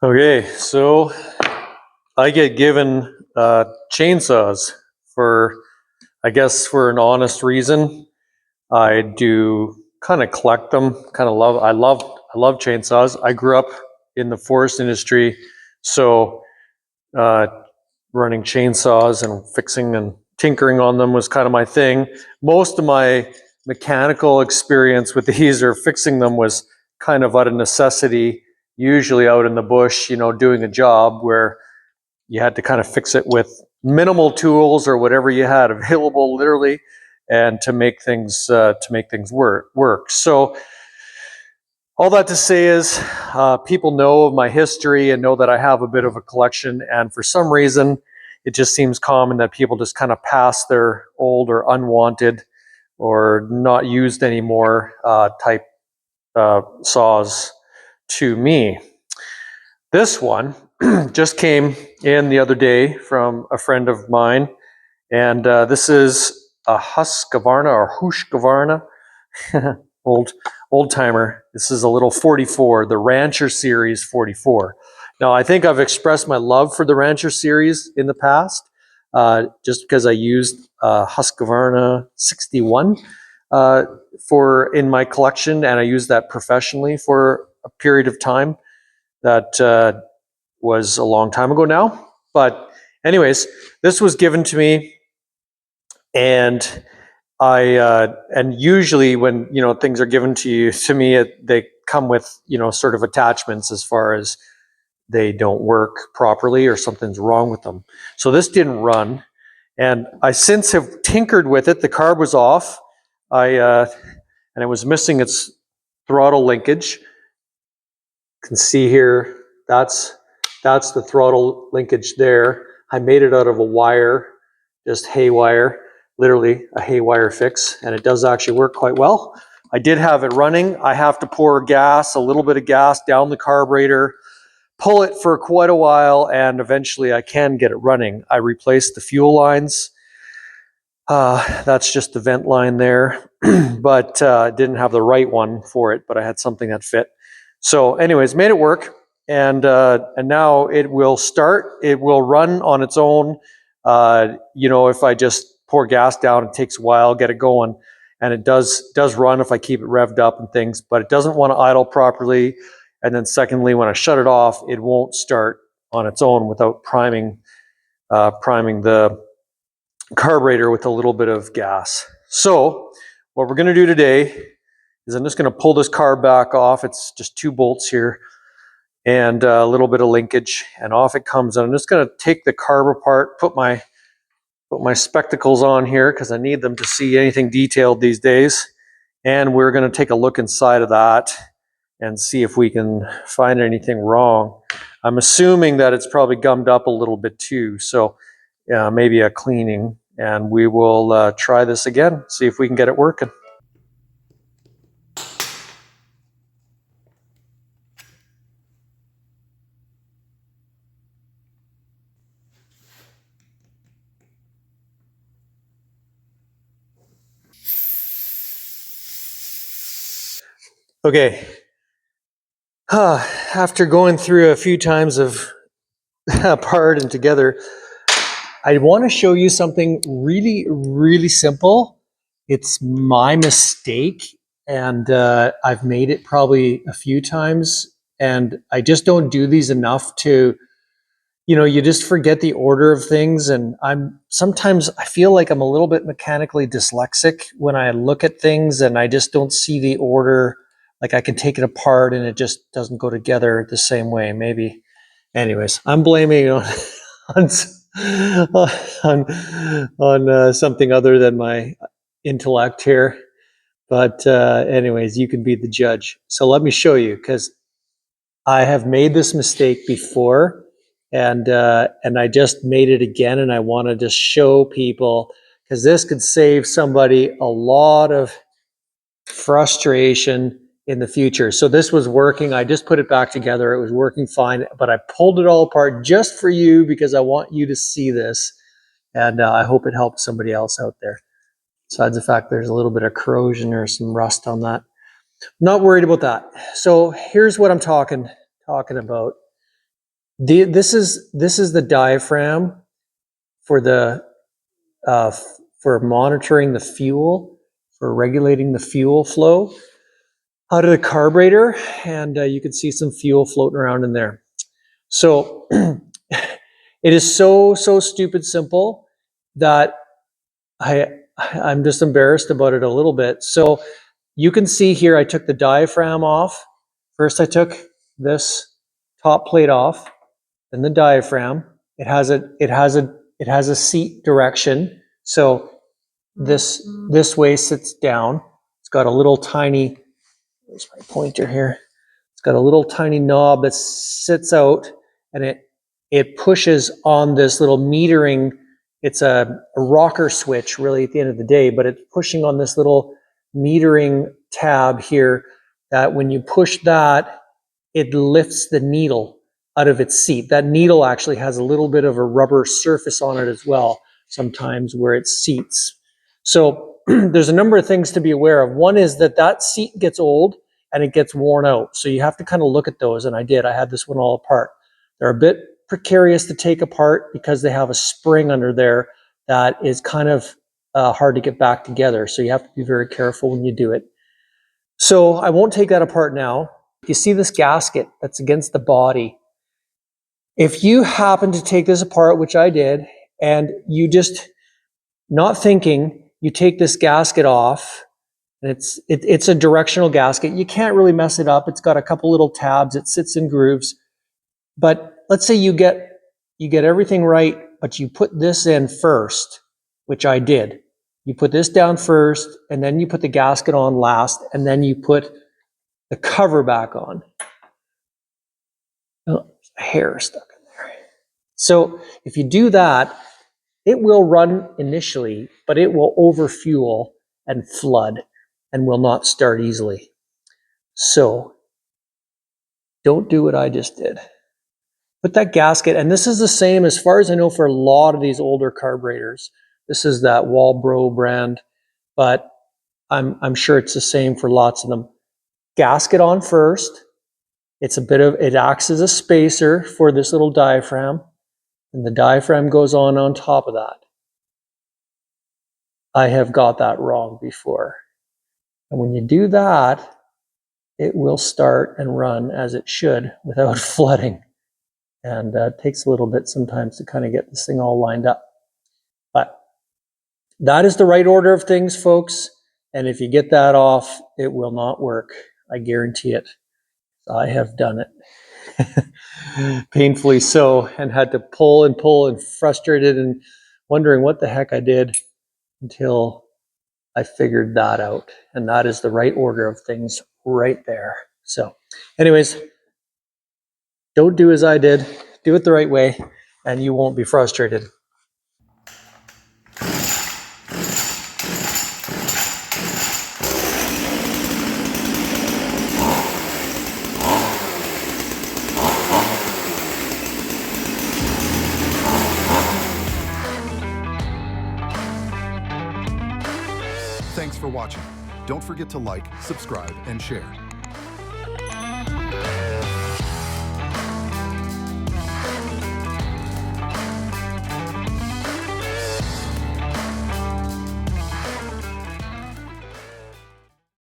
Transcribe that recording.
Okay, so I get given chainsaws for, I guess, for an honest reason. I do kind of collect them. I love chainsaws. I grew up in the forest industry, so uh, running chainsaws and fixing and tinkering on them was kind of my thing. Most of my mechanical experience with these or fixing them was kind of out of necessity, usually out in the bush, doing a job where you had to kind of fix it with minimal tools or whatever you had available, literally, and to make things work. So all that to say is, people know of my history and know that I have a bit of a collection, and for some reason, it just seems common that people just kind of pass their old or unwanted or not used anymore type saws to me. This one just came in the other day from a friend of mine, and this is a Husqvarna or Husqvarna, old timer. This is a little 44, the Rancher Series 44. Now, I think I've expressed my love for the Rancher Series in the past, just because I used Husqvarna 61 in my collection, and I used that professionally for a period of time. That was a long time ago now. But anyways, this was given to me, and and usually when things are given to me, they come with sort of attachments as far as they don't work properly or something's wrong with them. So this didn't run, and I since have tinkered with it. The carb was off. And it was missing its throttle linkage. You can see here, that's the throttle linkage there. I made it out of a wire, just haywire, literally a haywire fix, and it does actually work quite well. I did have it running. I have to pour gas, a little bit of gas down the carburetor, pull it for quite a while, and eventually I can get it running. I replaced the fuel lines. That's just the vent line there, but didn't have the right one for it, but I had something that fit. So anyways, made it work, and now it will start. It will run on its own. If I just pour gas down, it takes a while, get it going, and it does run if I keep it revved up and things, but it doesn't want to idle properly. And then secondly, when I shut it off, it won't start on its own without priming the carburetor with a little bit of gas. So what we're going to do today is I'm just going to pull this carb back off. It's just 2 bolts here and a little bit of linkage, and off it comes. And I'm just going to take the carb apart, put my spectacles on here because I need them to see anything detailed these days. And we're going to take a look inside of that and see if we can find anything wrong. I'm assuming that it's probably gummed up a little bit too, so maybe a cleaning, and we will try this again, see if we can get it working. Okay, after going through a few times of apart and together, I want to show you something really, really simple. It's my mistake, and I've made it probably a few times, and I just don't do these enough to, you just forget the order of things. And sometimes I feel like I'm a little bit mechanically dyslexic when I look at things and I just don't see the order. Like I can take it apart and it just doesn't go together the same way. Maybe, anyways, I'm blaming on on something other than my intellect here. But anyways, you can be the judge. So let me show you, because I have made this mistake before, and I just made it again, and I want to just show people, because this could save somebody a lot of frustration in the future. So this was working. I just put it back together. It was working fine, but I pulled it all apart just for you because I want you to see this, and I hope it helps somebody else out there. Besides the fact there's a little bit of corrosion or some rust on that. Not worried about that. So here's what I'm talking about. This is the diaphragm for the for monitoring the fuel, for regulating the fuel flow out of the carburetor, and you can see some fuel floating around in there. So it is so stupid simple that I'm just embarrassed about it a little bit. So you can see here, I took the diaphragm off. First, I took this top plate off, then the diaphragm. It has a seat direction. So this way sits down. It's got a little tiny, where's my pointer here? It's got a little tiny knob that sits out, and it pushes on this little metering. It's a rocker switch really at the end of the day, but it's pushing on this little metering tab here that when you push that, it lifts the needle out of its seat. That needle actually has a little bit of a rubber surface on it as well, sometimes where it seats. So there's a number of things to be aware of. One is that seat gets old and it gets worn out. So you have to kind of look at those, and I did. I had this one all apart. They're a bit precarious to take apart because they have a spring under there that is kind of hard to get back together. So you have to be very careful when you do it. So I won't take that apart now. You see this gasket that's against the body. If you happen to take this apart, which I did, and you just, not thinking, you take this gasket off, and it's a directional gasket. You can't really mess it up. It's got a couple little tabs. It sits in grooves. But let's say you get everything right, but you put this in first, which I did. You put this down first, and then you put the gasket on last, and then you put the cover back on. Oh, there's a hair stuck in there. So if you do that, it will run initially, but it will overfuel and flood and will not start easily. So don't do what I just did. Put that gasket, and this is the same as far as I know for a lot of these older carburetors. This is that Walbro brand, but I'm sure it's the same for lots of them. Gasket on first. It acts as a spacer for this little diaphragm, and the diaphragm goes on top of that. I have got that wrong before. And when you do that, it will start and run as it should without flooding. And it takes a little bit sometimes to kind of get this thing all lined up. But that is the right order of things, folks. And if you get that off, it will not work. I guarantee it. I have done it. Painfully so, and had to pull and frustrated and wondering what the heck I did until I figured that out. And that is the right order of things right there. So anyways, don't do as I did. Do it the right way, and you won't be frustrated. Thanks for watching. Don't forget to like, subscribe, and share.